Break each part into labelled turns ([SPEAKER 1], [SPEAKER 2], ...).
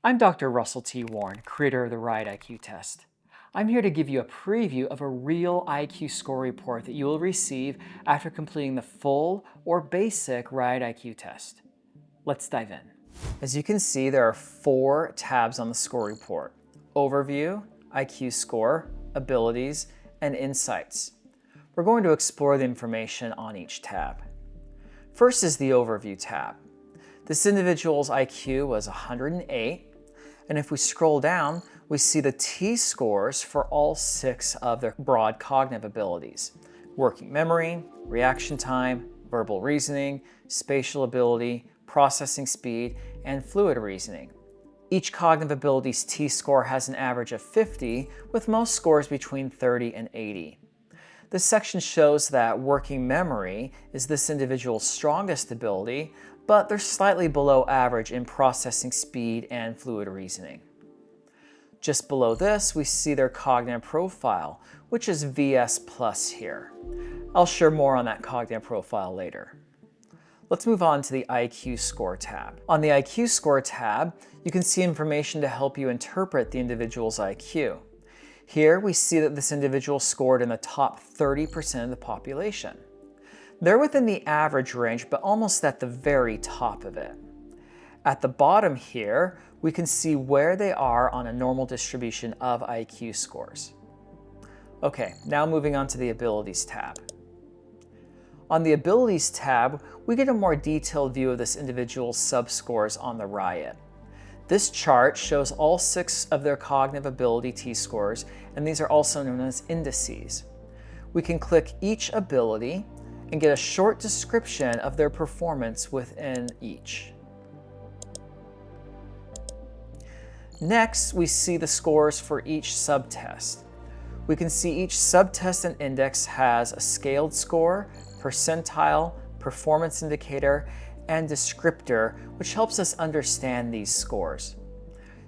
[SPEAKER 1] I'm Dr. Russell T. Warne, creator of the Riot IQ test. I'm here to give you a preview of a real IQ score report that you will receive after completing the full or basic Riot IQ test. Let's dive in. As you can see, there are 4 tabs on the score report: Overview, IQ score, Abilities, and Insights. We're going to explore the information on each tab. First is the Overview tab. This individual's IQ was 108, and if we scroll down, we see the T-scores for all 6 of their broad cognitive abilities: working memory, reaction time, verbal reasoning, spatial ability, processing speed, and fluid reasoning. Each cognitive ability's T-score has an average of 50, with most scores between 30 and 80. This section shows that working memory is this individual's strongest ability, but they're slightly below average in processing speed and fluid reasoning. Just below this, we see their cognitive profile, which is VS plus here. I'll share more on that cognitive profile later. Let's move on to the IQ score tab. On the IQ score tab, you can see information to help you interpret the individual's IQ. Here we see that this individual scored in the top 30% of the population. They're within the average range, but almost at the very top of it. At the bottom here, we can see where they are on a normal distribution of IQ scores. Okay, now moving on to the Abilities tab. On the Abilities tab, we get a more detailed view of this individual's subscores on the Riot. This chart shows all 6 of their cognitive ability T-scores, and these are also known as indices. We can click each ability and get a short description of their performance within each. Next, we see the scores for each subtest. We can see each subtest and index has a scaled score, percentile, performance indicator, and descriptor, which helps us understand these scores.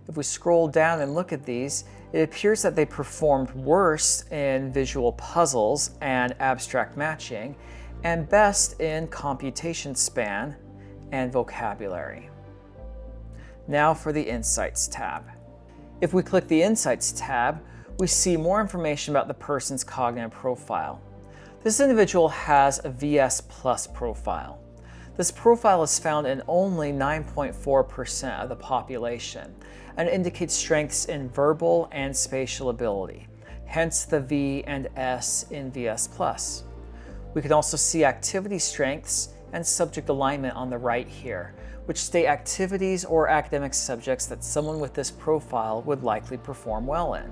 [SPEAKER 1] If we scroll down and look at these, it appears that they performed worse in visual puzzles and abstract matching, and best in computation span and vocabulary. Now for the Insights tab. If we click the Insights tab, we see more information about the person's cognitive profile. This individual has a VS plus profile. This profile is found in only 9.4% of the population and indicates strengths in verbal and spatial ability, hence the V and S in VS+. We can also see activity strengths and subject alignment on the right here, which state activities or academic subjects that someone with this profile would likely perform well in.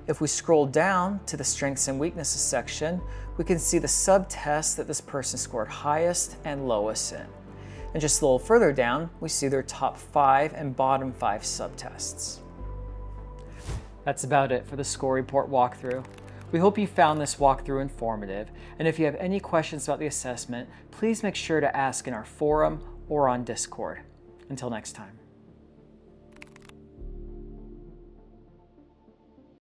[SPEAKER 1] If we scroll down to the Strengths and Weaknesses section, we can see the subtests that this person scored highest and lowest in. And just a little further down, we see their top 5 and bottom 5 subtests. That's about it for the score report walkthrough. We hope you found this walkthrough informative, and if you have any questions about the assessment, please make sure to ask in our forum or on Discord. Until next time.